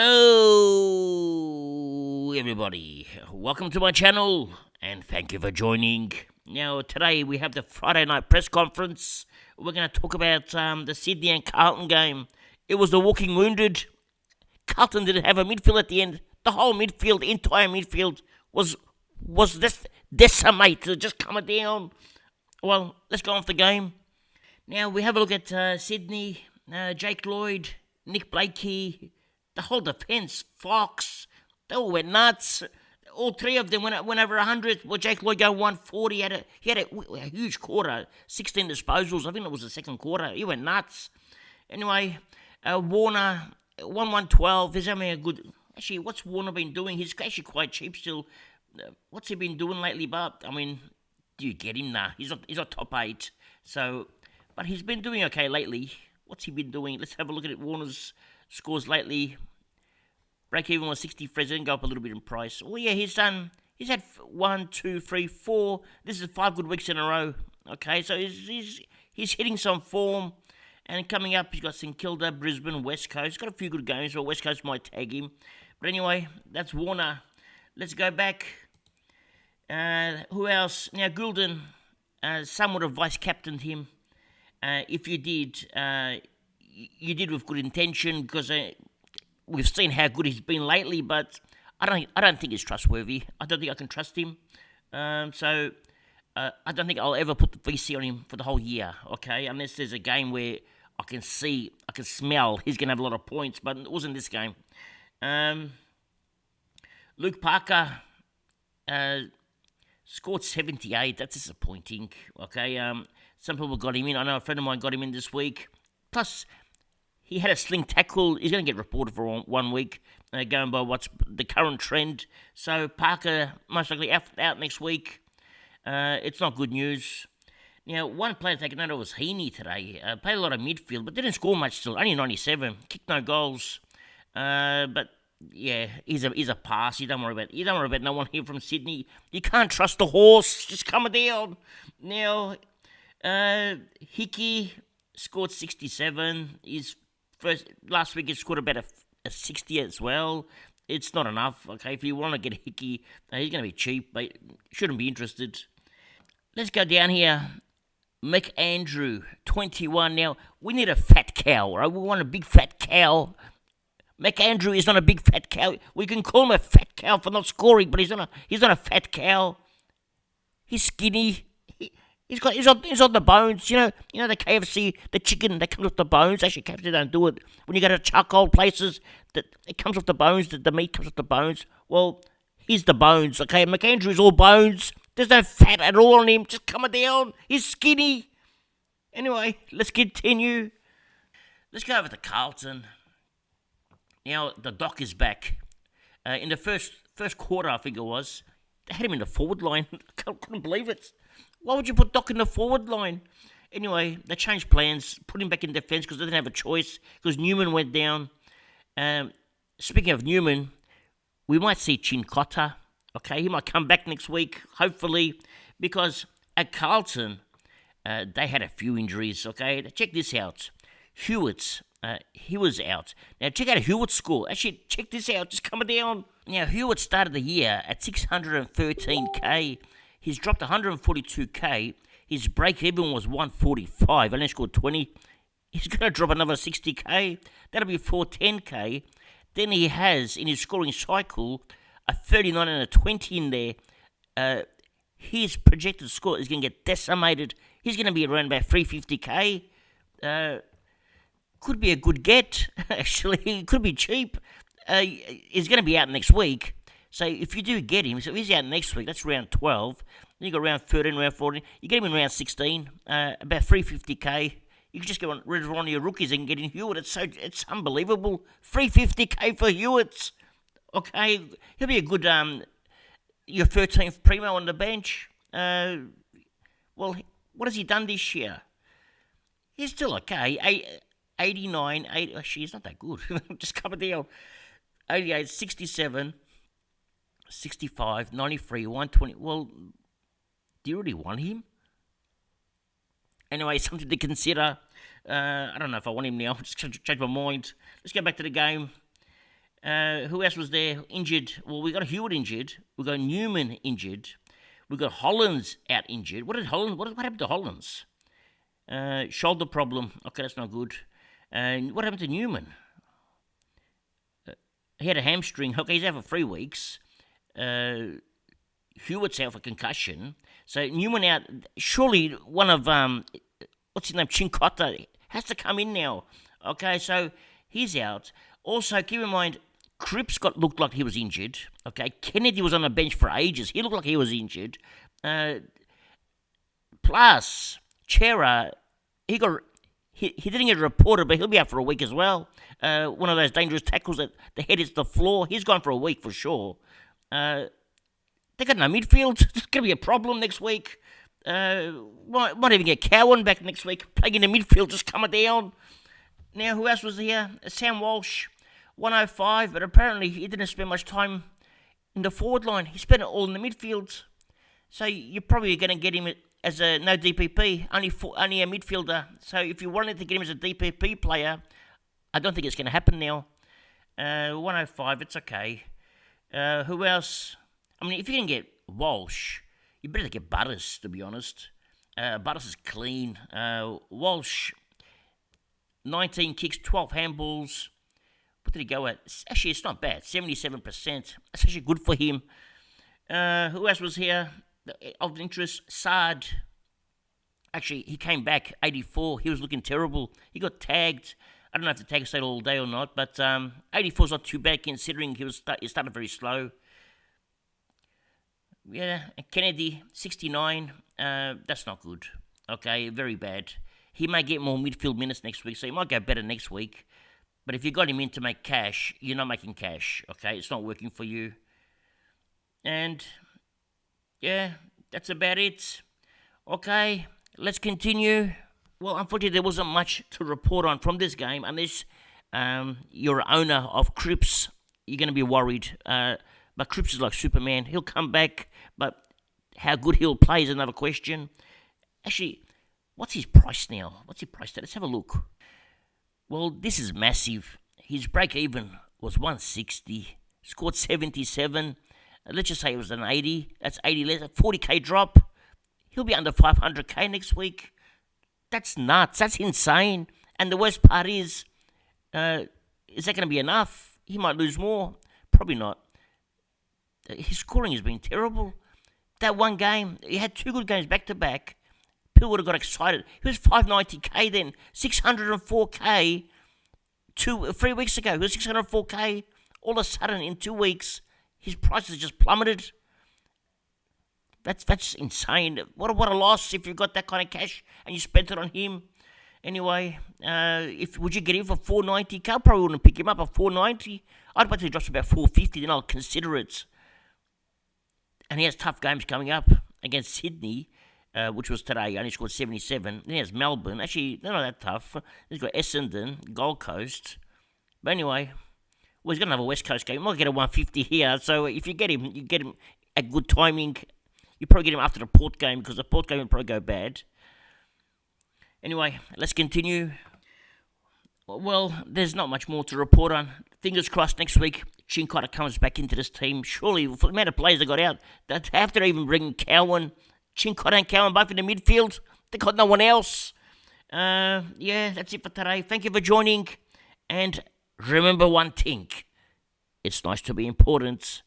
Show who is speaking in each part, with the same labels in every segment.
Speaker 1: Hello, everybody. Welcome to my channel, and thank you for joining. Now, today we have the Friday night press conference. We're going to talk about the Sydney and Carlton game. It was the walking wounded. Carlton didn't have a midfield at the end. The whole midfield, the entire midfield, was this decimated, just coming down. Well, let's go on with the game. Now, we have a look at Sydney, Jake Lloyd, Nick Blakey, the whole defence, Fox, they all went nuts. All three of them went over 100. Well, Jake Lloyd go 140. He had a huge quarter, 16 disposals. I think it was the second quarter. He went nuts. Anyway, Warner, 1-1-12. He's having a good... Actually, what's Warner been doing? He's actually quite cheap still. What's he been doing lately, Bob? I mean, do you get him? Nah, he's not top 8. So, but he's been doing okay lately. What's he been doing? Let's have a look at it. Warner's scores lately. Break even was 60. Didn't go up a little bit in price. Oh yeah, he's had 1, 2, 3, 4. This is 5 good weeks in a row. Okay, so he's hitting some form. And coming up, he's got St Kilda, Brisbane, West Coast. He's got a few good games, but West Coast might tag him. But anyway, that's Warner. Let's go back. Who else? Now Goulden. Some would have vice-captained him. If you did, you did with good intention because we've seen how good he's been lately. But I don't think he's trustworthy. I don't think I can trust him. So I don't think I'll ever put the VC on him for the whole year. Okay, unless there's a game where I can smell he's gonna have a lot of points. But it wasn't this game. Luke Parker scored 78. That's disappointing. Okay. Some people got him in. I know a friend of mine got him in this week. Plus, he had a sling tackle. He's going to get reported for 1 week, going by what's the current trend. So, Parker most likely out next week. It's not good news. Now, one player taken note of was Heaney today. Played a lot of midfield, but didn't score much still. Only 97. Kicked no goals. But, yeah, he's a pass. You don't worry about no one here from Sydney. You can't trust the horse. Just coming down. Now... Hickey scored 67. Last week he scored about a 60 as well. It's not enough. Okay, if you want to get Hickey, he's going to be cheap, but shouldn't be interested. Let's go down here. McAndrew, 21. Now we need a fat cow, right? We want a big fat cow. McAndrew is not a big fat cow. We can call him a fat cow for not scoring, but he's not a fat cow. He's skinny. He's on the bones, you know the KFC, the chicken that comes off the bones. Actually, KFC don't do it. When you go to charcoal places, that it comes off the bones. The meat comes off the bones. Well, he's the bones. Okay, McAndrew's all bones. There's no fat at all on him. Just coming down. He's skinny. Anyway, let's continue. Let's go over to Carlton. Now the Doc is back. In the first quarter, I think it was, they had him in the forward line. I couldn't believe it. Why would you put Doc in the forward line? Anyway, they changed plans, put him back in defence because they didn't have a choice because Newman went down. Speaking of Newman, we might see Chincotta. Okay, he might come back next week, hopefully, because at Carlton, they had a few injuries. Okay, check this out. Hewitt, he was out. Now, check out Hewitt's score. Actually, check this out, just coming down. Now, Hewitt started the year at 613k. He's dropped 142k. His break-even was 145. And he scored 20. He's going to drop another 60k. That'll be 410k. Then he has, in his scoring cycle, a 39 and a 20 in there. His projected score is going to get decimated. He's going to be around about 350k. Could be a good get, actually. It could be cheap. He's going to be out next week. So if you do get him, so if he's out next week, that's round 12. Then you got round 13, round 14. You get him in round 16, about 350k. You can just get rid of one of your rookies and get in Hewitt. It's unbelievable. 350k for Hewitt. Okay, he'll be a good your 13th primo on the bench. Well, what has he done this year? He's still okay. 89, 80. Actually, he's not that good. Just coming down. 88, 67. 65, 93, 120. Well, do you really want him? Anyway, something to consider. I don't know if I want him now. Just change my mind. Let's go back to the game. Who else was there injured? Well, we got Hewitt injured. We got Newman injured. We got Hollins out injured. What happened to Hollins? Shoulder problem. Okay, that's not good. And what happened to Newman? He had a hamstring. Okay, he's out for 3 weeks. Hewitt's out for concussion. So Newman out. Surely one of what's his name, Chincotta, has to come in now. Okay, so he's out. Also, keep in mind, Cripps looked like he was injured. Okay, Kennedy was on the bench for ages. He looked like he was injured. Plus, Chera, he didn't get reported, but he'll be out for a week as well. One of those dangerous tackles that the head hits the floor. He's gone for a week for sure. They got no midfield. It's going to be a problem next week. Might even get Cowan back next week, playing in the midfield, just coming down. Now, who else was here? Sam Walsh, 105, but apparently he didn't spend much time in the forward line. He spent it all in the midfield. So you're probably going to get him as a no DPP, only a midfielder. So if you wanted to get him as a DPP player, I don't think it's going to happen now. 105, it's okay. Who else? I mean, if you can get Walsh, you better get Butters, to be honest. Butters is clean. Walsh, 19 kicks, 12 handballs. What did he go at? Actually, it's not bad. 77%. That's actually good for him. Who else was here? Of interest, Saad. Actually, he came back, 84. He was looking terrible. He got tagged. I don't know if the tag stayed all day or not, but 84 is not too bad considering he started very slow. Yeah, Kennedy, 69. That's not good. Okay, very bad. He may get more midfield minutes next week, so he might go better next week. But if you got him in to make cash, you're not making cash. Okay, it's not working for you. And yeah, that's about it. Okay, let's continue. Well, unfortunately, there wasn't much to report on from this game unless you're an owner of Cripps. You're going to be worried. But Cripps is like Superman. He'll come back, but how good he'll play is another question. Actually, what's his price now? What's his price at? Let's have a look. Well, this is massive. His break-even was 160. Scored 77. Let's just say it was an 80. That's 80 less. A 40k drop. He'll be under 500k next week. That's nuts. That's insane. And the worst part is that going to be enough? He might lose more. Probably not. His scoring has been terrible. That one game, he had 2 good games back-to-back. People would have got excited. He was 590k then, 604k 3 weeks ago. He was 604k. All of a sudden, in 2 weeks, his prices just plummeted. That's insane. What a loss if you got that kind of cash and you spent it on him. Anyway, would you get him for 490k? I probably wouldn't pick him up at 490. I'd wait till he drops about 450, then I'll consider it. And he has tough games coming up against Sydney, which was today. He only scored 77. Then he has Melbourne. Actually, they're not that tough. He's got Essendon, Gold Coast. But anyway, well, he's got another West Coast game. He might get a 150 here. So if you get him at good timing. You probably get him after the Port game because the Port game will probably go bad. Anyway, let's continue. Well, there's not much more to report on. Fingers crossed next week, Chincotta comes back into this team. Surely, for the amount of players they got out, after even bringing Cowan, Chincotta and Cowan both in the midfield, they got no one else. Yeah, that's it for today. Thank you for joining. And remember one thing. It's nice to be important,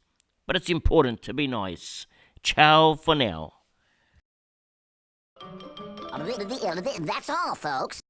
Speaker 1: but it's important to be nice. Ciao for now.
Speaker 2: That's all, folks.